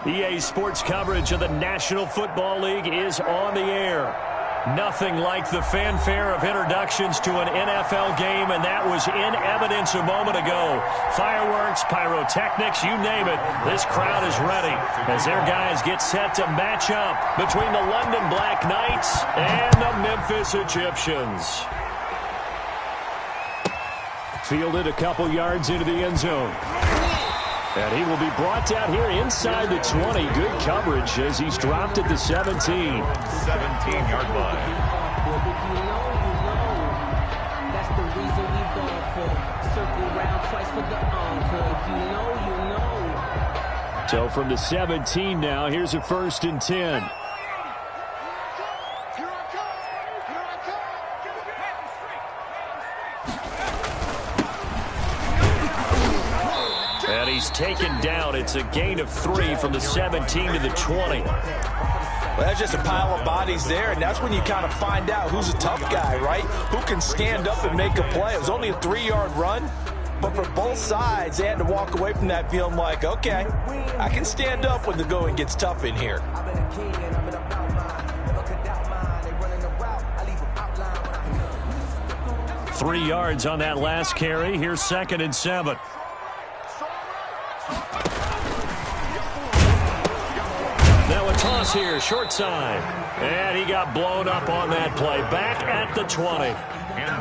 EA Sports coverage of the National Football League is on the air. Nothing like the fanfare of introductions to an NFL game, and that was in evidence a moment ago. Fireworks, pyrotechnics, you name it. This crowd is ready as their guys get set to match up between the London Black Knights and the Memphis Egyptians. Fielded a couple yards into the end zone. And he will be brought down here inside the 20. Good coverage as he's dropped at the 17. 17-yard line. That's the reason we ball for. Circle round twice for the encore. If you know, you know. So from the 17 now, here's a 1st and 10. And he's taken down. It's a gain of 3 from the 17 to the 20. Well, that's just a pile of bodies there, and that's when you kind of find out who's a tough guy, right? Who can stand up and make a play. It was only a 3-yard run, but for both sides, they had to walk away from that feeling like, okay, I can stand up when the going gets tough in here. Three yards on that last carry. Here's 2nd and 7. Now a toss here, short side. And he got blown up on that play. Back at the 20.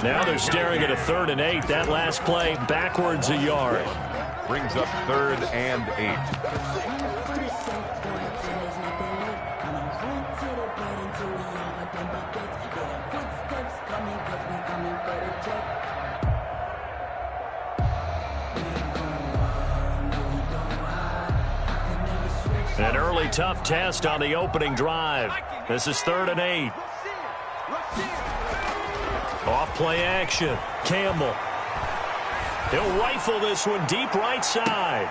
Now they're staring at a 3rd and 8. That last play backwards a yard. Brings up 3rd and 8. An early tough test on the opening drive. This is 3rd and 8. Off play action. Campbell. He'll rifle this one deep right side.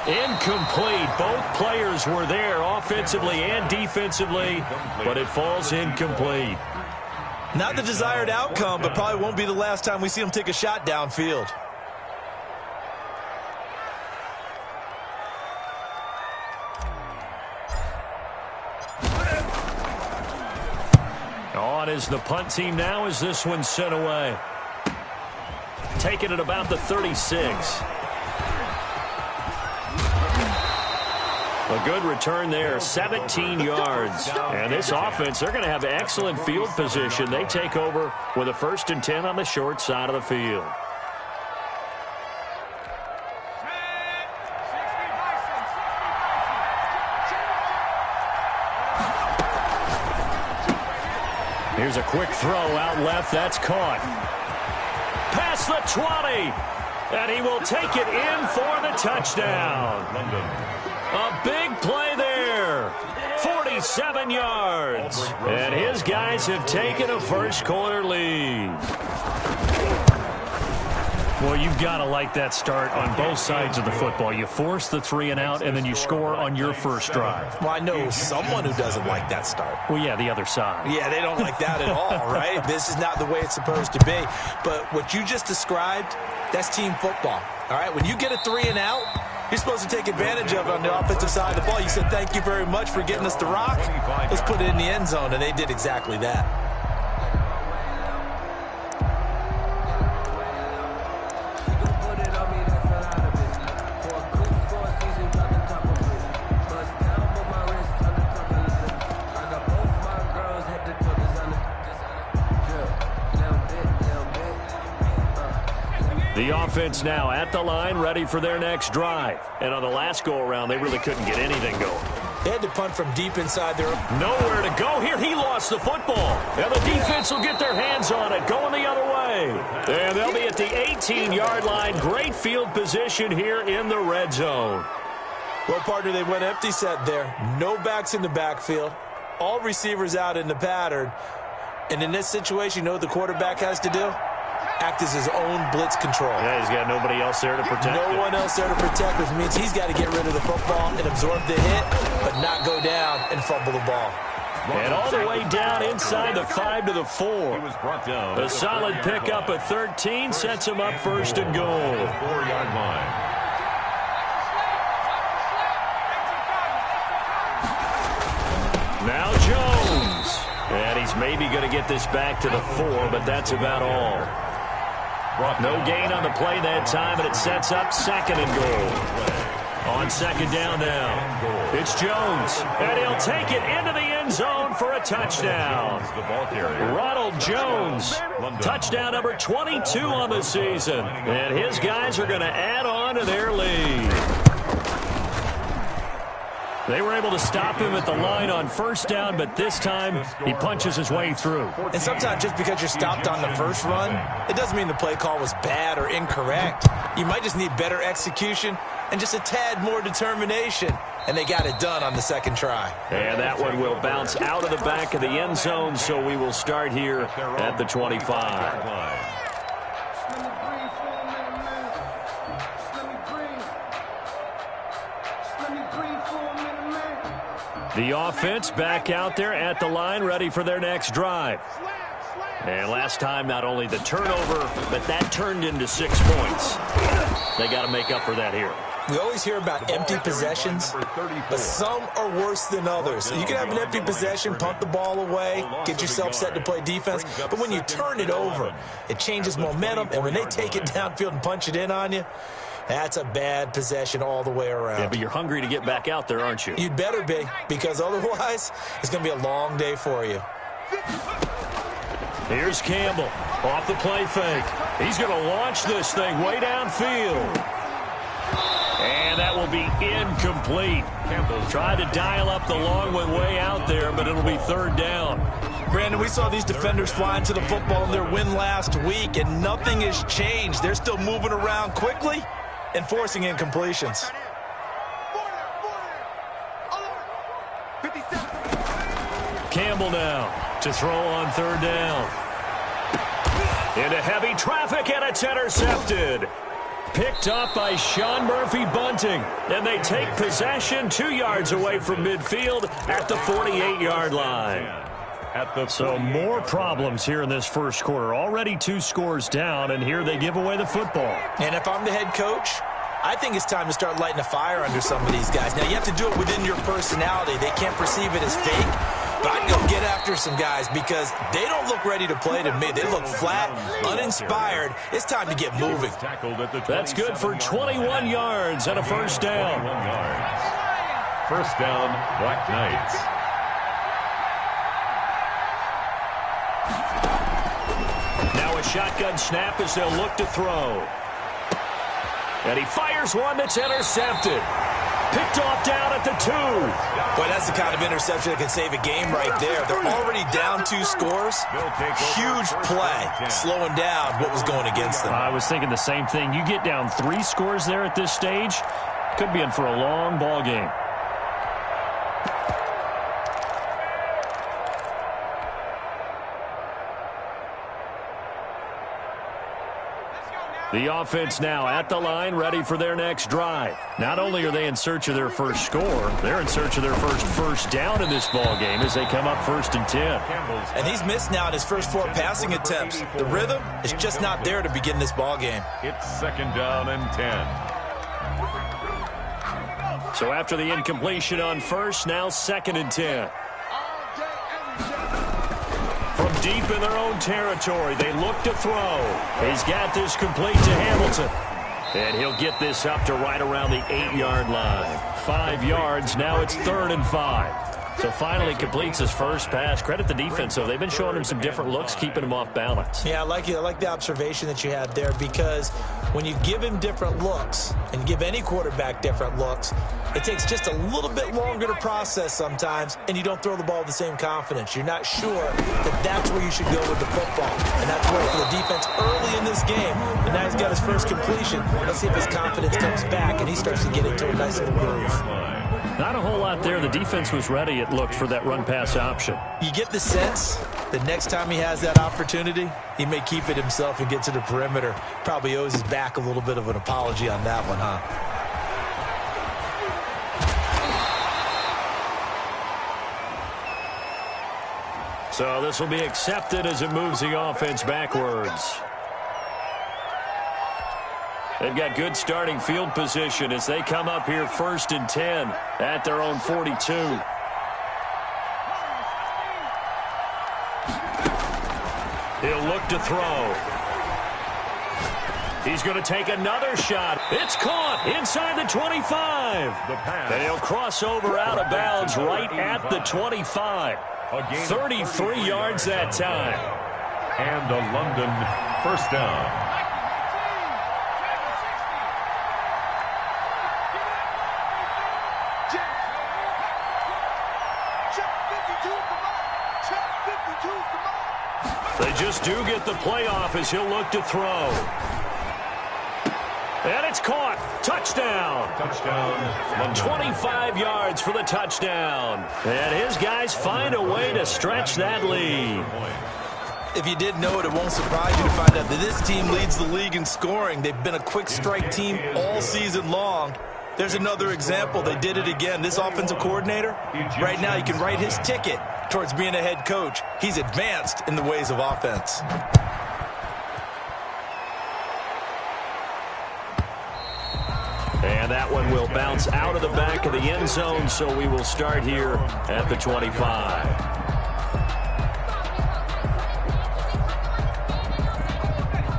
Incomplete. Both players were there offensively and defensively, but it falls incomplete. Not the desired outcome, but probably won't be the last time we see him take a shot downfield. On is the punt team now as this one's sent away. Taking it about the 36. A good return there, 17 yards. And this offense, they're going to have excellent field position. They take over with a 1st and 10 on the short side of the field. Here's a quick throw out left. That's caught. Past the 20. And he will take it in for the touchdown. A big play there. 47 yards. And his guys have taken a first-quarter lead. Well, you've got to like that start on both sides of the football. You force the 3 and out, and then you score on your first drive. Well, I know someone who doesn't like that start. Well, yeah, the other side. Yeah, they don't like that at all, right? This is not the way it's supposed to be. But what you just described, that's team football, all right? When you get a 3 and out, you're supposed to take advantage of it on the offensive side of the ball. You said, thank you very much for getting us the rock. Let's put it in the end zone, and they did exactly that. The offense now at the line, ready for their next drive. And on the last go-around, they really couldn't get anything going. They had to punt from deep inside their... Nowhere to go here. He lost the football. And the defense will get their hands on it, going the other way. And they'll be at the 18-yard line. Great field position here in the red zone. Well, partner, they went empty set there. No backs in the backfield. All receivers out in the pattern. And in this situation, you know what the quarterback has to do? Act as his own blitz control. Yeah, he's got nobody else there to protect him. No one else there to protect, which means he's got to get rid of the football and absorb the hit, but not go down and fumble the ball. And all the way down inside the 5 to the 4. A solid pickup at 13 sets him up 1st and goal. 4-yard line. He's maybe going to get this back to the 4, but that's about all. No gain on the play that time, and it sets up 2nd and goal. On 2nd down now, it's Jones, and he'll take it into the end zone for a touchdown. Ronald Jones, touchdown number 22 on the season, and his guys are going to add on to their lead. They were able to stop him at the line on 1st down, but this time he punches his way through. And sometimes just because you're stopped on the first run, it doesn't mean the play call was bad or incorrect. You might just need better execution and just a tad more determination. And they got it done on the 2nd try. And that one will bounce out of the back of the end zone, so we will start here at the 25. The offense back out there at the line, ready for their next drive. And last time, not only the turnover, but that turned into 6 points. They got to make up for that here. We always hear about empty possessions, but some are worse than others. You can have an empty possession, punt the ball away, get yourself set to play defense, but when you turn it over, it changes momentum, and when they take it downfield and punch it in on you, that's a bad possession all the way around. Yeah, but you're hungry to get back out there, aren't you? You'd better be, because otherwise it's going to be a long day for you. Here's Campbell off the play fake. He's going to launch this thing way downfield. And that will be incomplete. Campbell tried to dial up the long one way out there, but it'll be 3rd down. Brandon, we saw these defenders flying to the football in their win last week, and nothing has changed. They're still moving around quickly and forcing incompletions. Campbell now to throw on 3rd down. Into heavy traffic, and it's intercepted. Picked up by Sean Murphy-Bunting, and they take possession 2 yards away from midfield at the 48-yard line. So more problems here in this first quarter. Already 2 scores down, and here they give away the football. And if I'm the head coach, I think it's time to start lighting a fire under some of these guys. Now, you have to do it within your personality. They can't perceive it as fake. But I'd go get after some guys because they don't look ready to play to me. They look flat, uninspired. It's time to get moving. That's good for 21 yards and a 1st down. 1st down, Black Knights. Now a shotgun snap as they'll look to throw. And he fires one that's intercepted. Picked off down at the 2. Boy, that's the kind of interception that can save a game right there. They're already down 2 scores. Huge play, slowing down what was going against them. I was thinking the same thing. You get down 3 scores there at this stage, could be in for a long ball game. The offense now at the line, ready for their next drive. Not only are they in search of their first score, they're in search of their first down in this ball game as they come up 1st and 10. And he's missed now in his first 4 passing attempts. The rhythm is just not there to begin this ball game. It's 2nd down and 10. So after the incompletion on 1st, now 2nd and 10. From deep in their own territory, they look to throw. He's got this complete to Hamilton. And he'll get this up to right around the 8-yard line. 5 yards, now it's 3rd and 5. So finally completes his first pass. Credit the defense, though. They've been showing him some different looks, keeping him off balance. Yeah, I like the observation that you had there, because when you give him different looks and give any quarterback different looks, it takes just a little bit longer to process sometimes, and you don't throw the ball with the same confidence. You're not sure that that's where you should go with the football. And that's where for the defense early in this game, and now he's got his first completion. Let's see if his confidence comes back and he starts to get into a nice little groove. Not a whole lot there. The defense was ready, it looked, for that run-pass option. You get the sense that next time he has that opportunity, he may keep it himself and get to the perimeter. Probably owes his back a little bit of an apology on that one, huh? So this will be accepted as it moves the offense backwards. They've got good starting field position as they come up here 1st and 10 at their own 42. look to throw. He's going to take another shot. It's caught inside the 25. And he'll cross over out of bounds right at the 25. 33 yards that time. And a London first down. They just do get the playoff as he'll look to throw. And it's caught. Touchdown. Touchdown. 25 yards for the touchdown. And his guys find a way to stretch that lead. If you didn't know it, it won't surprise you to find out that this team leads the league in scoring. They've been a quick strike team all season long. There's another example. They did it again. This offensive coordinator, right now you can write his ticket towards being a head coach. He's advanced in the ways of offense. And that one will bounce out of the back of the end zone, so we will start here at the 25.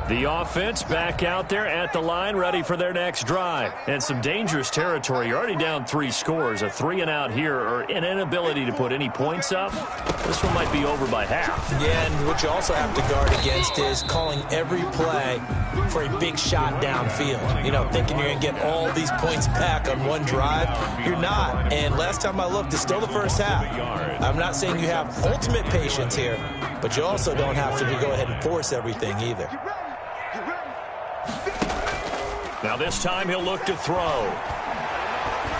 The offense back out there at the line, ready for their next drive. And some dangerous territory. You're already down 3 scores. A 3-and-out here, or an inability to put any points up. This one might be over by half. Yeah, and what you also have to guard against is calling every play for a big shot downfield. You know, thinking you're going to get all these points back on one drive. You're not. And last time I looked, it's still the first half. I'm not saying you have ultimate patience here, but you also don't have to go ahead and force everything either. Now this time he'll look to throw.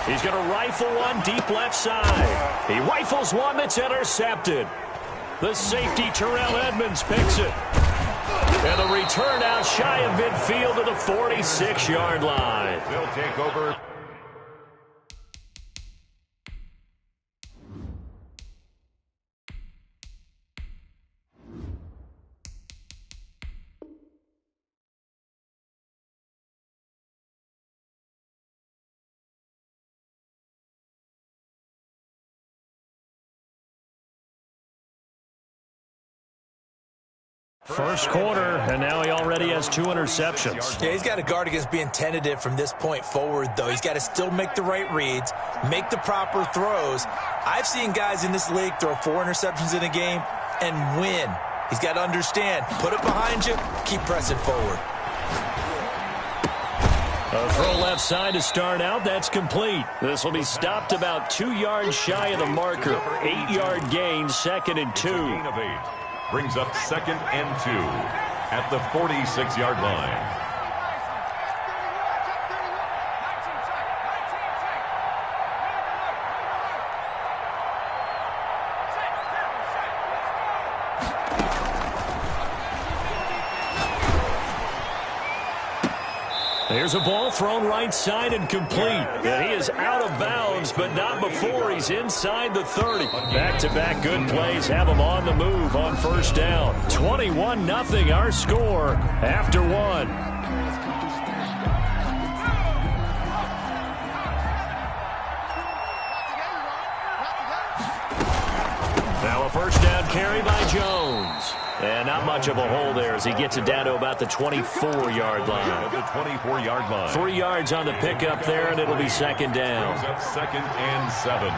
He's going to rifle one deep left side. He rifles one that's intercepted. The safety, Terrell Edmonds, picks it. And the return out shy of midfield to the 46-yard line. They'll take over. First quarter, and now he already has 2 interceptions. Yeah, he's got to guard against being tentative from this point forward, though. He's got to still make the right reads, make the proper throws. I've seen guys in this league throw 4 interceptions in a game and win. He's got to understand, put it behind you, keep pressing forward. A throw left side to start out. That's complete. This will be stopped about 2 yards shy of the marker. 8-yard gain, 2nd and 2. Gain of 8. Brings up 2nd and 2 at the 46-yard line. Here's a ball thrown right side and complete. And he is out of bounds, but not before he's inside the 30. Back-to-back good plays have him on the move on first down. 21-0 our score after 1. Now a first down carry by Jones. And not much of a hole there as he gets it down to about the 24-yard line. At the 24-yard line. 3 yards on the pickup there, and it'll be 2nd down. Brings up 2nd and 7.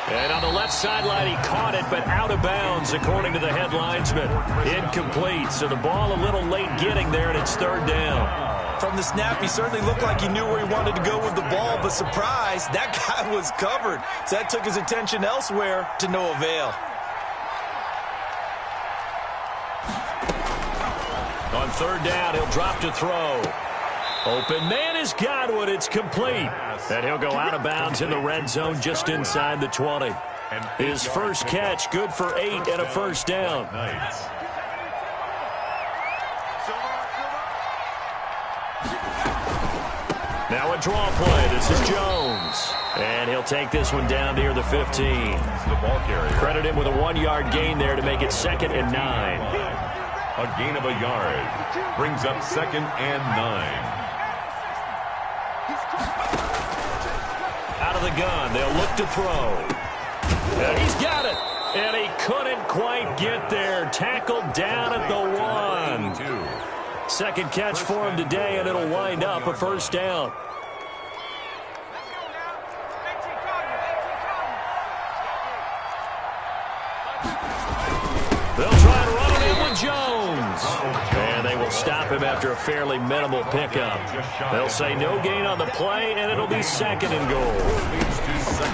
And on the left sideline, he caught it, but out of bounds, according to the head linesman. Incomplete, so the ball a little late getting there, and it's 3rd down. From the snap, he certainly looked like he knew where he wanted to go with the ball, but surprise, that guy was covered. So that took his attention elsewhere to no avail. On 3rd down, he'll drop to throw. Open man is Godwin. It's complete. And he'll go out of bounds in the red zone just inside the 20. His first catch, good for 8 and a first down. Now a draw play. This is Jones. And he'll take this one down near the 15. The ball carrier. Credit him with a 1-yard gain there to make it 2nd and 9. A gain of a yard. Brings up 2nd and 9. out of the gun. They'll look to throw. And he's got it. And he couldn't quite get there. Tackled down at the 1. Second catch for him today, and it'll wind up a first down. They'll try to run it in with Jones. And they will stop him after a fairly minimal pickup. They'll say no gain on the play, and it'll be second and goal.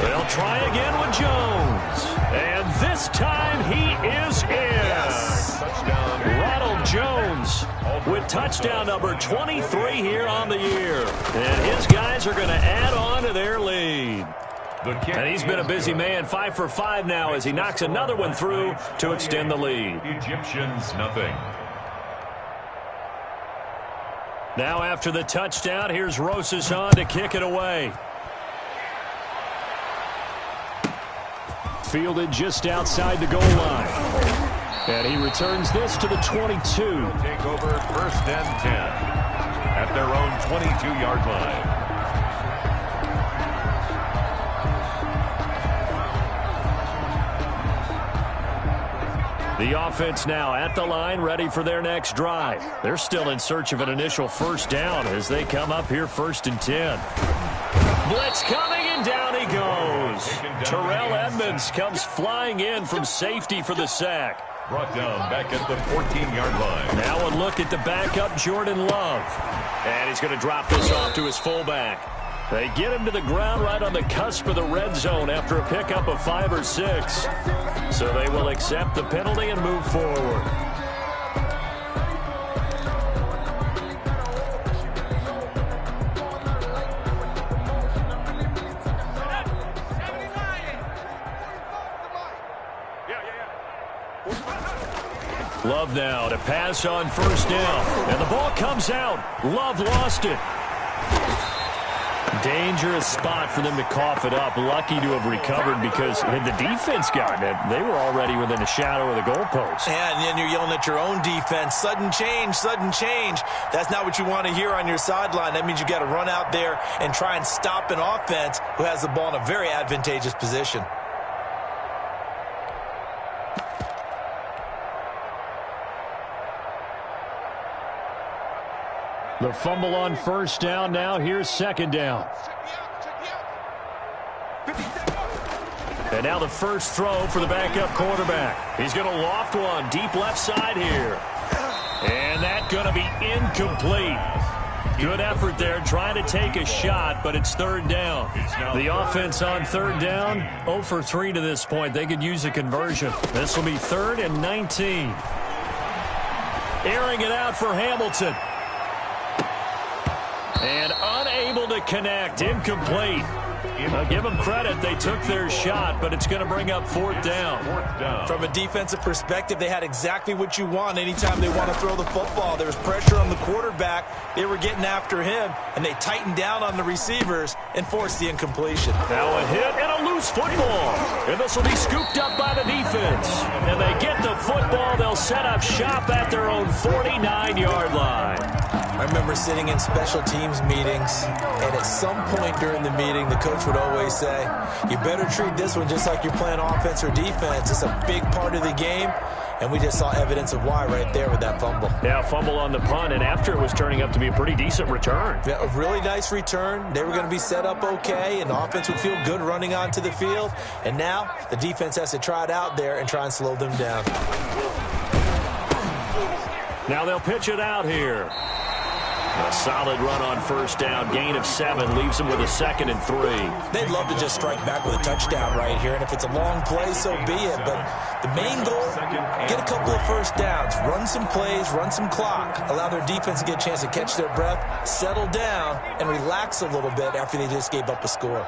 They'll try again with Jones. And this time he is in. Ronald Jones with touchdown number 23 here on the year. And his guys are going to add on to their lead. And he's been a busy man, 5 for 5 now as he knocks another one through to extend the lead. Egyptians, nothing. Now after the touchdown, here's Rosas on to kick it away. Fielded just outside the goal line. And he returns this to the 22. Take over first and 10 at their own 22-yard line. The offense now at the line, ready for their next drive. They're still in search of an initial first down as they come up here first and 10. Blitz coming, and down he goes. Terrell Edmonds comes flying in from safety for the sack. Brought down back at the 14-yard line. Now a look at the backup, Jordan Love. And he's going to drop this off to his fullback. They get him to the ground right on the cusp of the red zone after a pickup of 5 or 6. So they will accept the penalty and move forward. Love now to pass on first down. And the ball comes out. Love lost it. Dangerous spot for them to cough it up. Lucky to have recovered because had the defense gotten it, they were already within a shadow of the goalpost. Yeah, and then you're yelling at your own defense. Sudden change, sudden change. That's not what you want to hear on your sideline. That means you got to run out there and try and stop an offense who has the ball in a very advantageous position. The fumble on first down. Now here's second down. And now the first throw for the backup quarterback. He's going to loft one deep left side here. And that's going to be incomplete. Good effort there trying to take a shot, but it's third down. The offense on third down, 0 for 3 to this point. They could use a conversion. This will be 3rd and 19. Airing it out for Hamilton. And unable to connect. Incomplete. I'll give them credit. They took their shot, but it's going to bring up fourth down. From a defensive perspective, they had exactly what you want anytime they want to throw the football. There was pressure on the quarterback. They were getting after him, and they tightened down on the receivers and forced the incompletion. Now a hit and a loose football. And this will be scooped up by the defense. And they get the football. They'll set up shop at their own 49-yard line. I remember sitting in special teams meetings, and at some point during the meeting, the coach would always say, you better treat this one just like you're playing offense or defense. It's a big part of the game, and we just saw evidence of why right there with that fumble. Yeah, fumble on the punt, and after it was turning up to be a pretty decent return. Yeah, a really nice return. They were going to be set up okay, and the offense would feel good running onto the field. And now the defense has to try it out there and try and slow them down. Now they'll pitch it out here. A solid run on first down. Gain of 7 leaves them with a 2nd and 3. They'd love to just strike back with a touchdown right here, and if it's a long play, so be it. But the main goal, get a couple of first downs, run some plays, run some clock, allow their defense to get a chance to catch their breath, settle down, and relax a little bit after they just gave up a score.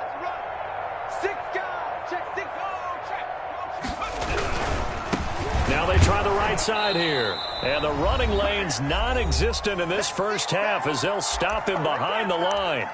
Now they try the right side here. And the running lane's non-existent in this first half as they'll stop him behind the line.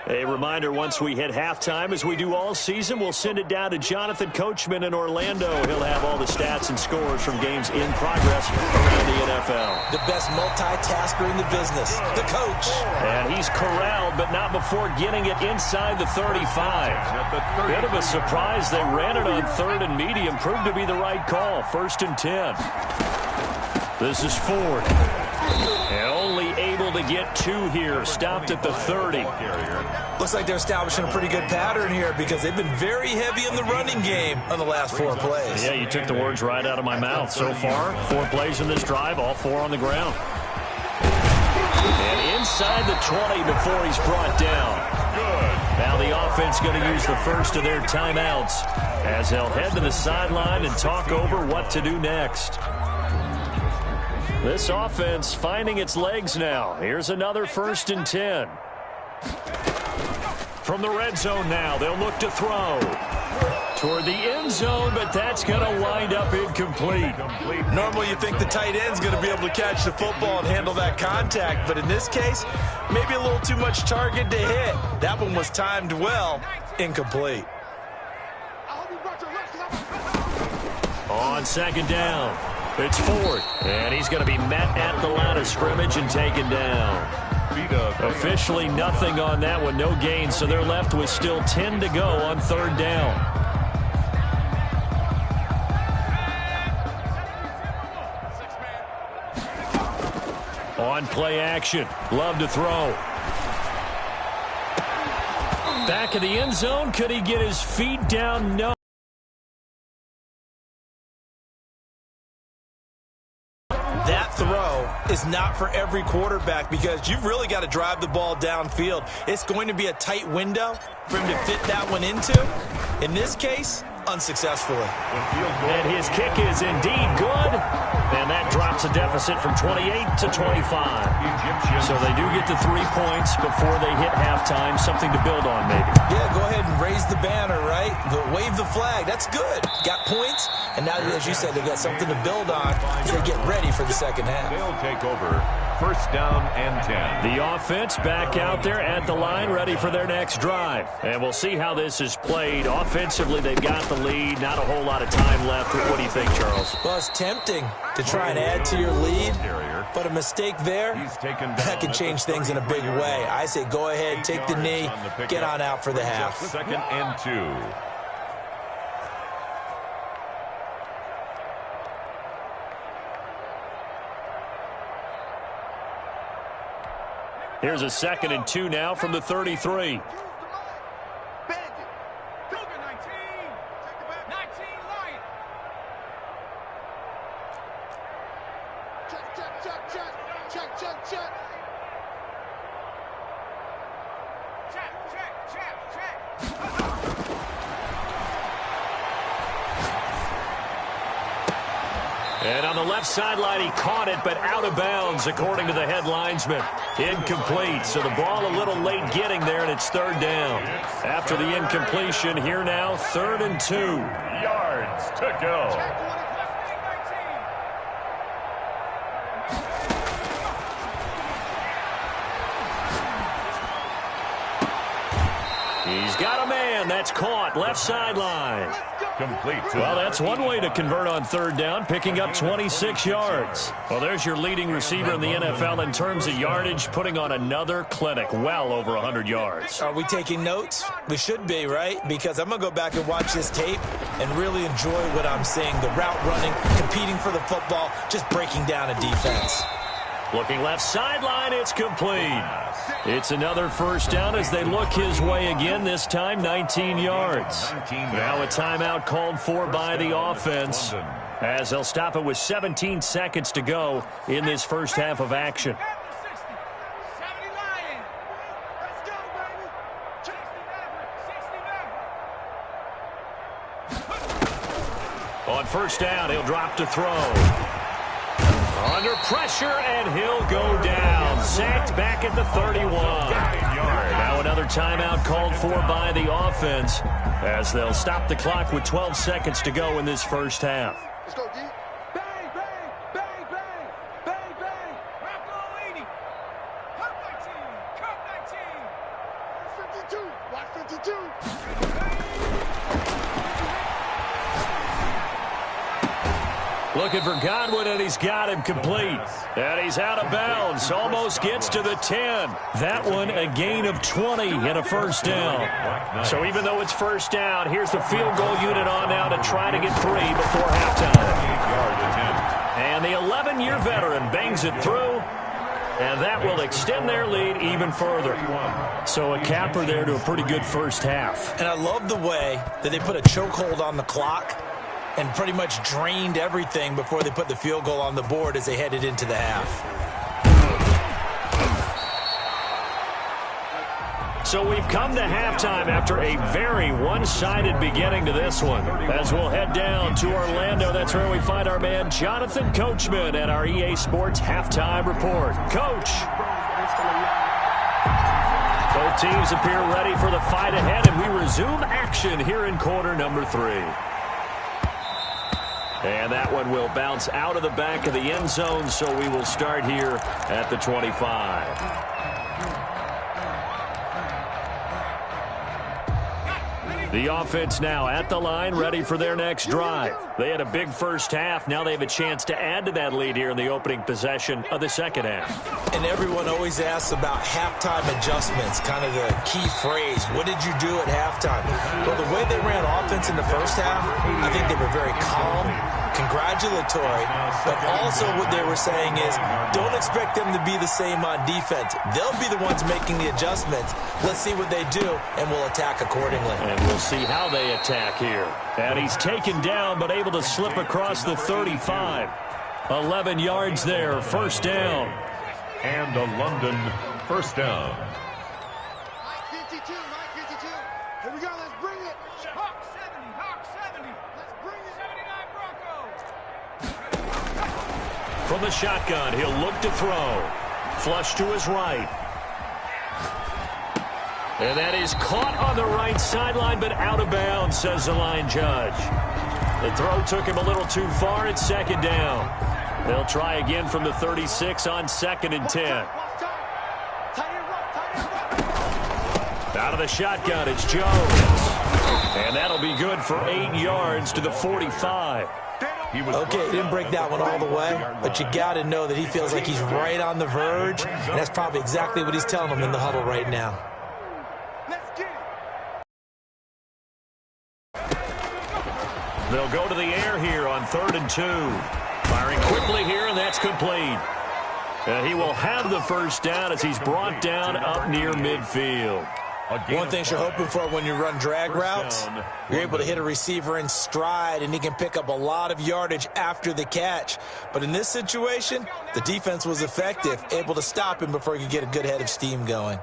A reminder, once we hit halftime, as we do all season, we'll send it down to Jonathan Coachman in Orlando. He'll have all the stats and scores from games in progress around the NFL. The best multitasker in the business, the coach. And he's corralled, but not before getting it inside the 35. Bit of a surprise. They ran it on third and medium. Proved to be the right call. 1st and 10. This is Ford. And only able to get 2 here. Stopped at the 30. Looks like they're establishing a pretty good pattern here because they've been very heavy in the running game on the last 4 plays. Yeah, you took the words right out of my mouth. So far, 4 plays in this drive, all 4 on the ground. And inside the 20 before he's brought down. Now the offense going to use the first of their timeouts as they'll head to the sideline and talk over what to do next. This offense finding its legs now. Here's another 1st and 10. From the red zone now, they'll look to throw toward the end zone, but that's going to wind up incomplete. Normally you think the tight end's going to be able to catch the football and handle that contact, but in this case, maybe a little too much target to hit. That one was timed well, incomplete. On 2nd down, it's Ford, and he's going to be met at the line of scrimmage and taken down. Officially nothing on that one, no gain, so they're left with still 10 to go on 3rd down. On play action, Love to throw. Back of the end zone, could he get his feet down? No. That throw is not for every quarterback because you've really got to drive the ball downfield. It's going to be a tight window for him to fit that one into. In this case, unsuccessfully. And his kick is indeed good. And that drops a deficit from 28 to 25. So they do get to 3 points before they hit halftime. Something to build on, maybe. Yeah, go ahead and raise the banner, right? Wave the flag. That's good. Got points. And now, as you said, they got something to build on as they get ready for the second half. They'll take over 1st down and 10. The offense back out there at the line, ready for their next drive. And we'll see how this is played. Offensively, they've got the lead. Not a whole lot of time left. What do you think, Charles? Well, it's tempting to try and add to your lead, but a mistake there, that could change things in a big way. I say go ahead, take the knee, get on out for the half. 2nd and 2. Here's a 2nd and 2 now from the 33. And on the left sideline, he caught it, but out of bounds, according to the head linesman. Incomplete, so the ball a little late getting there, and it's 3rd down. After the incompletion, here now, 3rd and 2. Yards to go. He's got a man. That's caught. Left sideline. Complete. Well, that's one way to convert on 3rd down, picking up 26 yards. Well, there's your leading receiver in the NFL in terms of yardage, putting on another clinic, well over 100 yards. Are we taking notes? We should be, right? Because I'm going to go back and watch this tape and really enjoy what I'm seeing. The route running, competing for the football, just breaking down a defense. Looking left sideline, it's complete. It's another 1st down as they look his way again, this time 19 yards. Now a timeout called for by the offense as they'll stop it with 17 seconds to go in this first half of action. On 1st down, he'll drop to throw. Under pressure, and he'll go down. Sacked back at the 31. Now another timeout called for by the offense as they'll stop the clock with 12 seconds to go in this first half. Let's go, D. Bang, bang, bang, bang, bang, bang. Rock on, lady. Cut 19, cut 19. Looking for Godwin, and he's got him complete. And he's out of bounds. Almost gets to the 10. That one a gain of 20 and a first down. So even though it's first down, here's the field goal unit on now to try to get 3 before halftime. And the 11-year veteran bangs it through. And that will extend their lead even further. So a capper there to a pretty good first half. And I love the way that they put a chokehold on the clock and pretty much drained everything before they put the field goal on the board as they headed into the half. So we've come to halftime after a very one-sided beginning to this one. As we'll head down to Orlando, that's where we find our man Jonathan Coachman at our EA Sports Halftime Report. Coach. Both teams appear ready for the fight ahead, and we resume action here in quarter number 3. And that one will bounce out of the back of the end zone, so we will start here at the 25. The offense now at the line, ready for their next drive. They had a big first half. Now they have a chance to add to that lead here in the opening possession of the second half. And everyone always asks about halftime adjustments, kind of the key phrase. What did you do at halftime? Well, the way they ran offense in the first half, I think they were very calm, congratulatory, but also what they were saying is don't expect them to be the same on defense. They'll be the ones making the adjustments. Let's see what they do, and we'll attack accordingly. And we'll see how they attack here. And he's taken down, but able to slip across the 35. 11 yards there, first down. And a London first down. Mike 52, Mike 52. Here we go, let's bring it. Hawk 70, Hawk 70. Let's bring it. 79 Broncos. From the shotgun, he'll look to throw. Flush to his right. And that is caught on the right sideline, but out of bounds, says the line judge. The throw took him a little too far. It's second down. They'll try again from the 36 on 2nd and 10. Out of the shotgun, it's Jones. And that'll be good for 8 yards to the 45. Okay, he didn't break that one all the way, but you got to know that he feels like he's right on the verge, and that's probably exactly what he's telling them in the huddle right now. They'll go to the air here on 3rd and 2. Firing quickly here, and that's complete. And he will have the first down as he's brought down up near midfield. One thing you're hoping for when you run drag routes, you're able to hit a receiver in stride, and he can pick up a lot of yardage after the catch. But in this situation, the defense was effective, able to stop him before he could get a good head of steam going.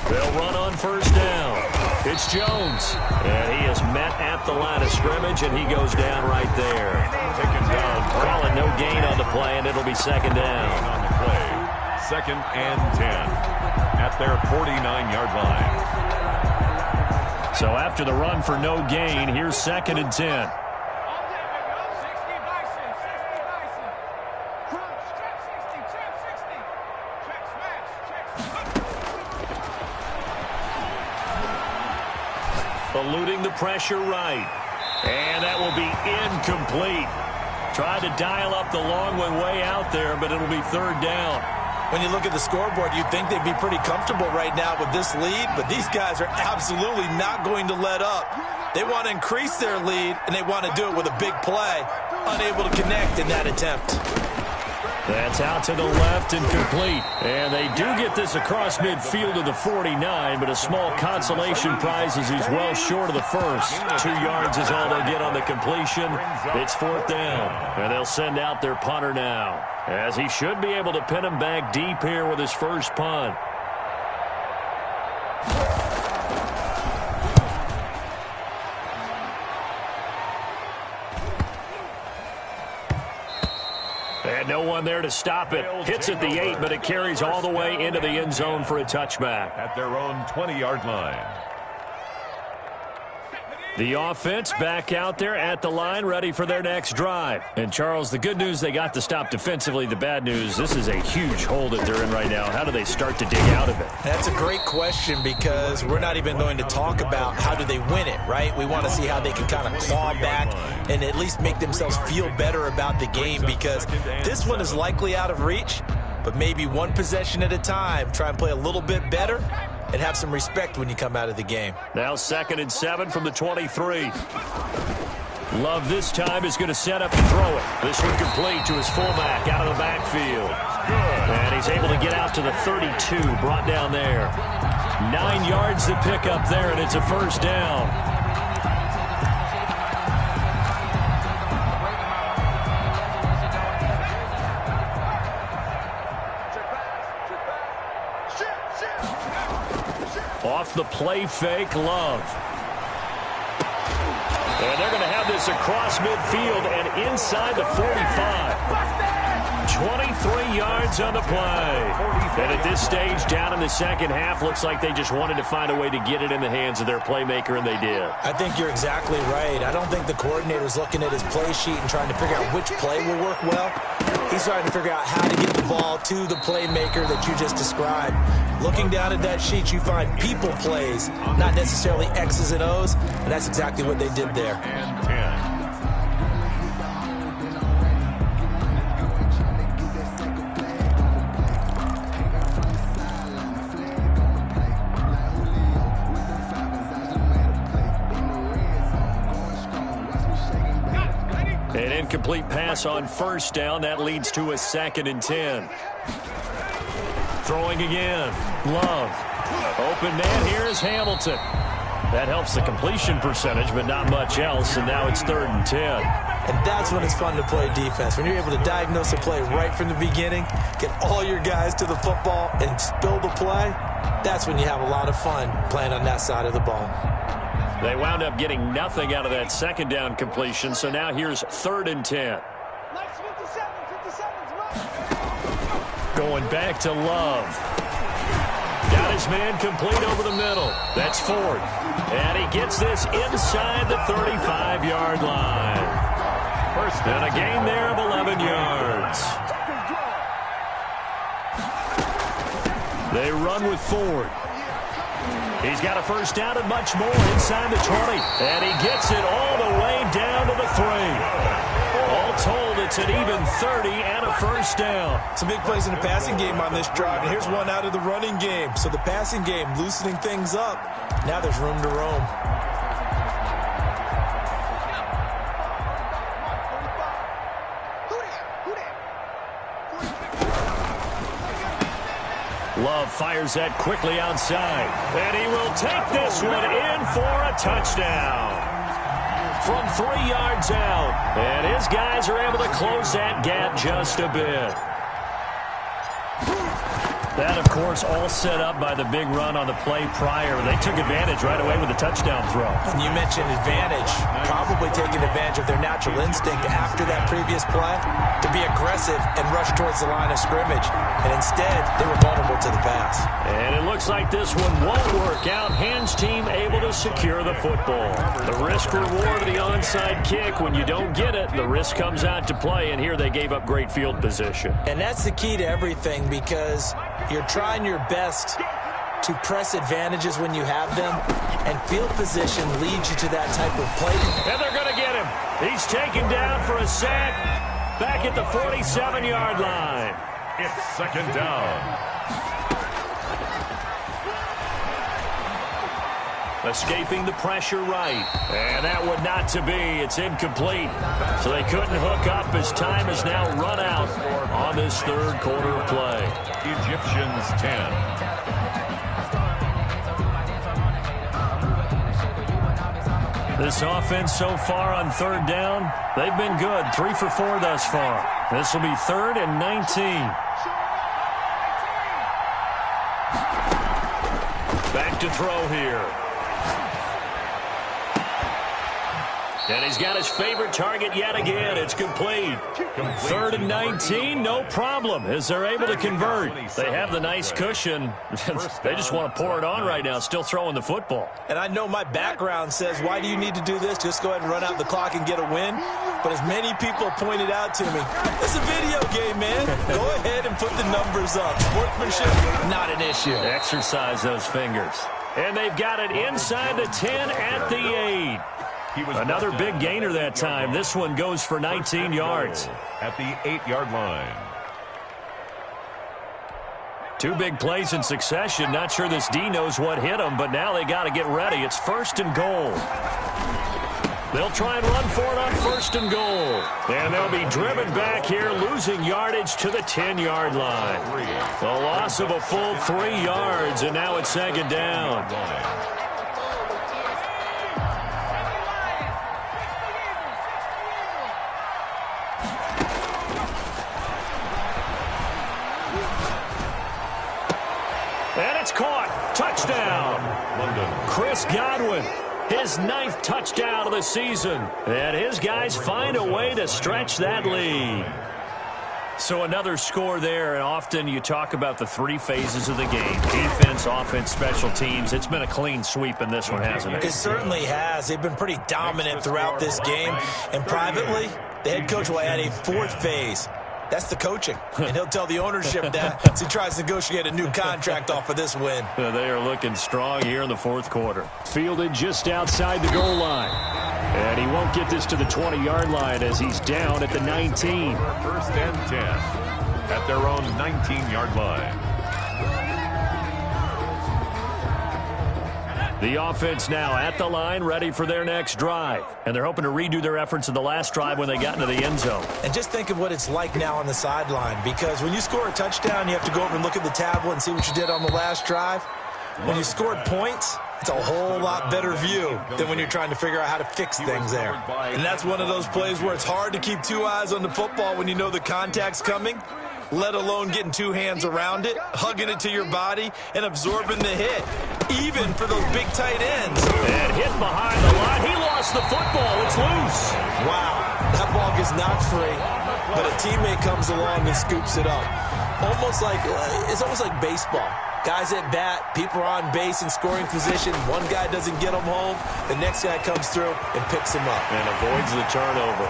They'll run on first down. It's Jones. And he is met at the line of scrimmage, and he goes down right there. Taken down. Calling no gain on the play, and it'll be second down. On the play. 2nd and 10 at their 49-yard line. So after the run for no gain, here's 2nd and 10. Eluding the pressure right. And that will be incomplete. Tried to dial up the long one way out there, but it'll be 3rd down. When you look at the scoreboard, you'd think they'd be pretty comfortable right now with this lead, but these guys are absolutely not going to let up. They want to increase their lead, and they want to do it with a big play. Unable to connect in that attempt. That's out to the left and complete. And they do get this across midfield to the 49, but a small consolation prize as he's well short of the first. 2 yards is all they'll get on the completion. It's 4th down. And they'll send out their punter now, as he should be able to pin him back deep here with his first punt. And no one there to stop it. Hits at the 8, but it carries all the way into the end zone for a touchback. At their own 20-yard line. The offense back out there at the line, ready for their next drive. And, Charles, the good news, they got to stop defensively. The bad news, this is a huge hole that they're in right now. How do they start to dig out of it? That's a great question because we're not even going to talk about how do they win it, right? We want to see how they can kind of claw back and at least make themselves feel better about the game, because this one is likely out of reach, but maybe one possession at a time. Try and play a little bit better and have some respect when you come out of the game. Now 2nd and 7 from the 23. Love this time is going to set up and throw it. This one complete to his fullback out of the backfield. And he's able to get out to the 32, brought down there. 9 yards to pick up there, and it's a first down. Off the play fake, Love. And they're going to have this across midfield and inside the 45. 23 yards on the play. And at this stage, down in the second half, looks like they just wanted to find a way to get it in the hands of their playmaker, and they did. I think you're exactly right. I don't think the coordinator's looking at his play sheet and trying to figure out which play will work well. He's trying to figure out how to get the ball to the playmaker that you just described. Looking down at that sheet, you find people plays, not necessarily X's and O's, and that's exactly what they did there. And 10. An incomplete pass on first down. That leads to a 2nd and 10. Throwing again. Love. Open man here is Hamilton. That helps the completion percentage, but not much else, and now it's 3rd and 10. And that's when it's fun to play defense. When you're able to diagnose a play right from the beginning, get all your guys to the football, and spill the play, that's when you have a lot of fun playing on that side of the ball. They wound up getting nothing out of that 2nd down completion, so now here's 3rd and 10. Going back to Love. Got his man complete over the middle. That's Ford. And he gets this inside the 35-yard line. First down, a gain there of 11 yards. They run with Ford. He's got a first down and much more inside the 20. And he gets it all the way down to the 3. All told, it's an even 30 and a first down. Some big plays in the passing game on this drive, and here's one out of the running game. So the passing game loosening things up. Now there's room to roam. Love fires that quickly outside. And he will take this one in for a touchdown. From 3 yards out. And his guys are able to close that gap just a bit. That, of course, all set up by the big run on the play prior. They took advantage right away with the touchdown throw. And you mentioned advantage. Probably taking advantage of their natural instinct after that previous play to be aggressive and rush towards the line of scrimmage. And instead, they were vulnerable to the pass. And it looks like this one won't work out. Hands team able to secure the football. The risk reward of the onside kick. When you don't get it, the risk comes out to play. And here they gave up great field position. And that's the key to everything, because you're trying your best to press advantages when you have them, and field position leads you to that type of play. And they're going to get him. He's taken down for a sack back at the 47-yard line. It's 2nd down. Escaping the pressure right. And that one not to be. It's incomplete. So they couldn't hook up as time has now run out on this 3rd quarter of play. Egyptians 10. This offense so far on 3rd down, they've been good. 3 for 4 thus far. This will be 3rd and 19. Back to throw here. And he's got his favorite target yet again. It's complete. 3rd and 19, no problem, as they're able to convert. They have the nice cushion. They just want to pour it on right now, still throwing the football. And I know my background says, why do you need to do this? Just go ahead and run out the clock and get a win. But as many people pointed out to me, it's a video game, man. Go ahead and put the numbers up. Sportsmanship, not an issue. Exercise those fingers. And they've got it inside the 10 at the 8. Another big gainer that time. This one goes for 19 yards. At the 8-yard line. 2 big plays in succession. Not sure this D knows what hit him, but now they got to get ready. It's 1st and goal. They'll try and run for it on 1st and goal. And they'll be driven back here, losing yardage to the 10-yard line. The loss of a full 3 yards, and now it's 2nd down. And it's caught. Touchdown. Chris Godwin, his 9th touchdown of the season. And his guys find a way to stretch that lead. So another score there, and often you talk about the 3 phases of the game. Defense, offense, special teams. It's been a clean sweep in this one, hasn't it? It certainly has. They've been pretty dominant throughout this game. And privately, the head coach will add a 4th phase. That's the coaching. And he'll tell the ownership that as he tries to negotiate a new contract off of this win. They are looking strong here in the 4th quarter. Fielded just outside the goal line. And he won't get this to the 20-yard line as he's down at the 19. 1st and 10 at their own 19-yard line. The offense now at the line, ready for their next drive. And they're hoping to redo their efforts in the last drive when they got into the end zone. And just think of what it's like now on the sideline, because when you score a touchdown, you have to go over and look at the tablet and see what you did on the last drive. When you scored points, it's a whole lot better view than when you're trying to figure out how to fix things there. And that's one of those plays where it's hard to keep 2 eyes on the football when you know the contact's coming, let alone getting 2 hands around it, hugging it to your body, and absorbing the hit, even for those big tight ends. And hit behind the line. He lost the football. It's loose. Wow, that ball gets knocked free, but a teammate comes along and scoops it up. It's almost like baseball. Guys at bat, people are on base in scoring position. One guy doesn't get him home. The next guy comes through and picks him up. And avoids the turnover.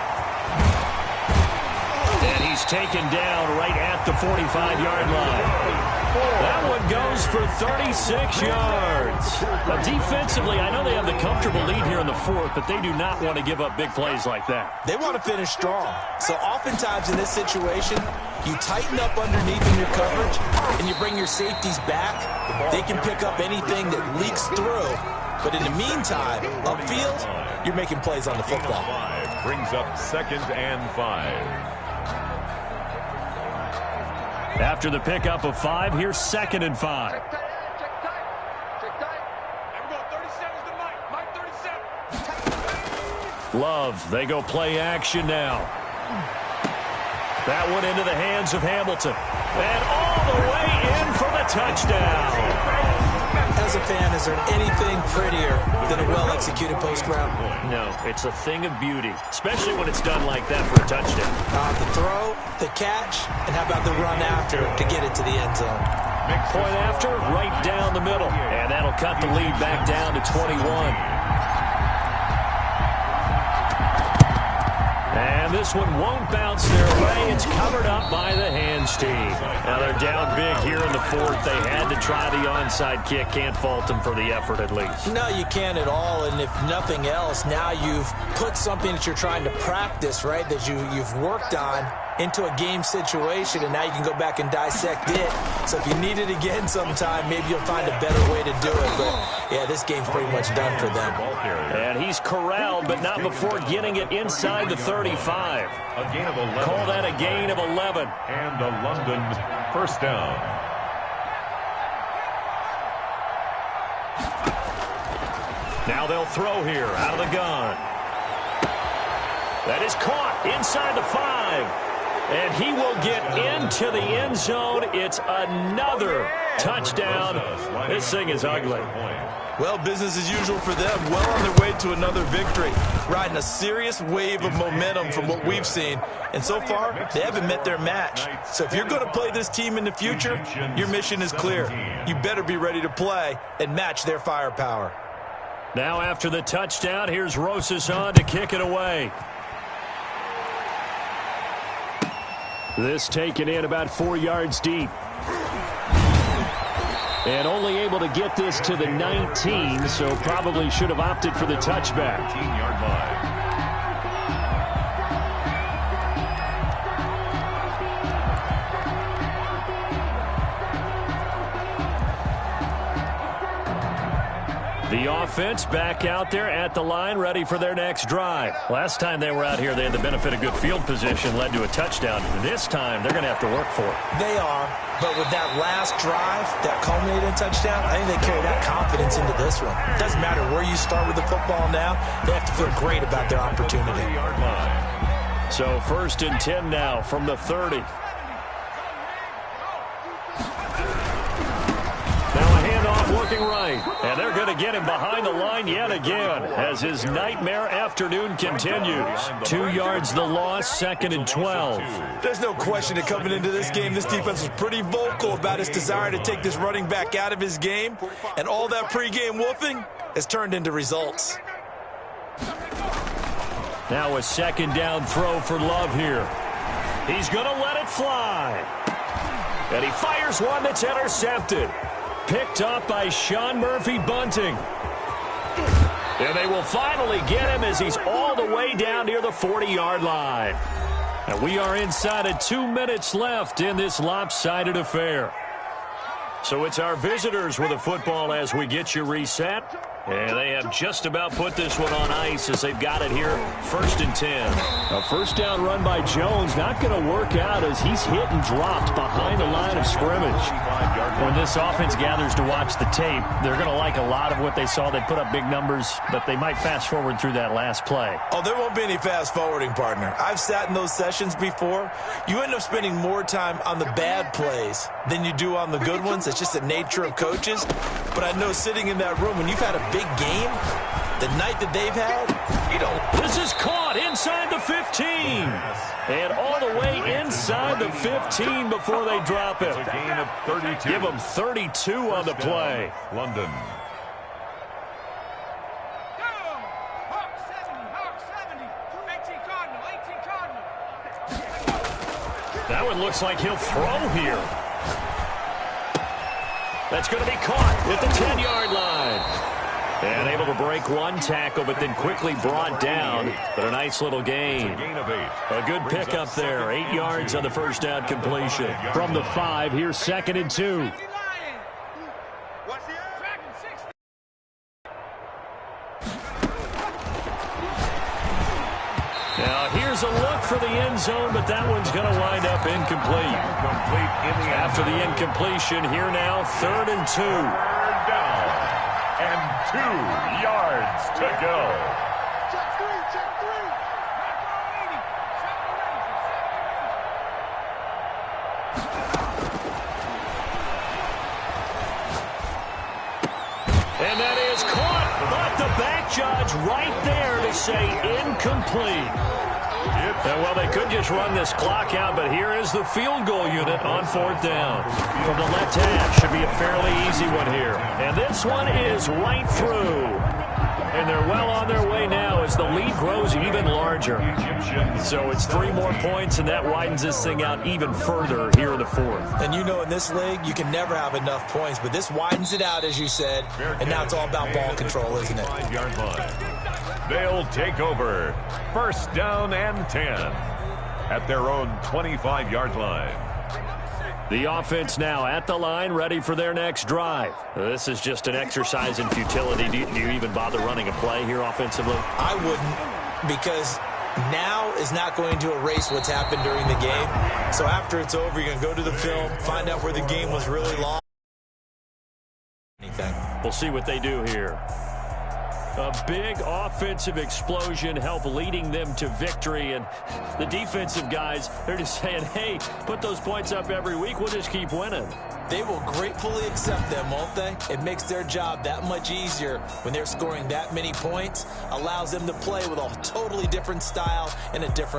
And he's taken down right at the 45-yard line. That one goes for 36 yards. Now, defensively, I know they have the comfortable lead here in the 4th, but they do not want to give up big plays like that. They want to finish strong. So oftentimes in this situation, you tighten up underneath in your coverage, and you bring your safeties back. They can pick up anything that leaks through. But in the meantime, upfield, you're making plays on the football. Brings up 2nd and 5. After the pickup of 5, here's 2nd and 5. Check tight. Check tight. And we're going 37's to Mike. Mike 37. Love, they go play action now. That one into the hands of Hamilton. And all the way in for the touchdown. As a fan, is there anything prettier than a well-executed post route? No, it's a thing of beauty, especially when it's done like that for a touchdown. The throw, the catch, and how about the run after to get it to the end zone? Point after, right down the middle. And that'll cut the lead back down to 21. And this one won't bounce their way. It's covered up by the hands team. Now they're down big here in the 4th. They had to try the onside kick. Can't fault them for the effort at least. No, you can't at all. And if nothing else, now you've put something that you're trying to practice, right, that you've worked on into a game situation, and now you can go back and dissect it. So if you need it again sometime, maybe you'll find a better way to do it. But, yeah, this game's pretty much done for them. And he's corralled, but not before getting it inside the 35. A gain of 11. Call that a gain of 11. And a London 1st down. Now they'll throw here out of the gun. That is caught inside the 5. And he will get into the end zone. It's another touchdown. This thing is ugly. Well, business as usual for them. Well on their way to another victory. Riding a serious wave of momentum from what we've seen. And so far, they haven't met their match. So if you're going to play this team in the future, your mission is clear. You better be ready to play and match their firepower. Now after the touchdown, here's Rosas on to kick it away. This taken in about 4 yards deep. And only able to get this to the 19, so probably should have opted for the touchback. 19-yard line. The offense back out there at the line, ready for their next drive. Last time they were out here, they had the benefit of good field position, led to a touchdown. This time, they're going to have to work for it. They are, but with that last drive, that culminated touchdown, I think they carry that confidence into this one. It doesn't matter where you start with the football now, they have to feel great about their opportunity. 30-yard line. So 1st and 10 now from the 30. Looking right, and they're going to get him behind the line yet again as his nightmare afternoon continues. 2 yards the loss, 2nd and 12. There's no question that coming into this game, this defense was pretty vocal about its desire to take this running back out of his game, and all that pregame woofing has turned into results. Now a 2nd down throw for Love here. He's going to let it fly, and he fires one that's intercepted. Picked up by Sean Murphy-Bunting. And they will finally get him as he's all the way down near the 40-yard line. And we are inside of 2 minutes left in this lopsided affair. So it's our visitors with the football as we get you reset. And they have just about put this one on ice as they've got it here, 1st and 10. A 1st down run by Jones, not going to work out as he's hit and dropped behind the line of scrimmage. When this offense gathers to watch the tape, they're going to like a lot of what they saw. They put up big numbers, but they might fast forward through that last play. Oh, there won't be any fast forwarding, partner. I've sat in those sessions before. You end up spending more time on the bad plays than you do on the good ones. It's just the nature of coaches. But I know sitting in that room, when you've had a big game, the night that they've had, you don't. This is caught inside the 15. And all the way inside the 15 before they drop it. It's a gain of 32. Give them 32 on the play. London. Hawk 70, 18 Cardinal, 18 Cardinal. That one looks like he'll throw here. That's going to be caught at the 10-yard line. And able to break one tackle, but then quickly brought down. But a nice little gain. It's a gain of 8. A good pickup there. 8 yards on the 1st down completion. From the 5, here's 2nd and 2. What's the Dragon 60? Now here's a look for the end zone, but that one's going to wind up incomplete. Complete in the After the incompletion, here now, 3rd and 2. down. And 2 yards to go. Check 3, check 3. And that is caught, but the back judge right there to say incomplete. And well, they could just run this clock out, but here is the field goal unit on 4th down. From the left half, should be a fairly easy one here. And this one is right through. And they're well on their way now as the lead grows even larger. So it's 3 more points, and that widens this thing out even further here in the 4th. And you know in this league, you can never have enough points, but this widens it out, as you said, and now it's all about ball control, isn't it? 5-yard line. They'll take over 1st down and 10 at their own 25-yard line. The offense now at the line, ready for their next drive. This is just an exercise in futility. Do you even bother running a play here offensively? I wouldn't, because now is not going to erase what's happened during the game. So after it's over, you're going to go to the film, find out where the game was really long. We'll see what they do here. A big offensive explosion helped leading them to victory. And the defensive guys, they're just saying, hey, put those points up every week. We'll just keep winning. They will gratefully accept them, won't they? It makes their job that much easier when they're scoring that many points. Allows them to play with a totally different style and a different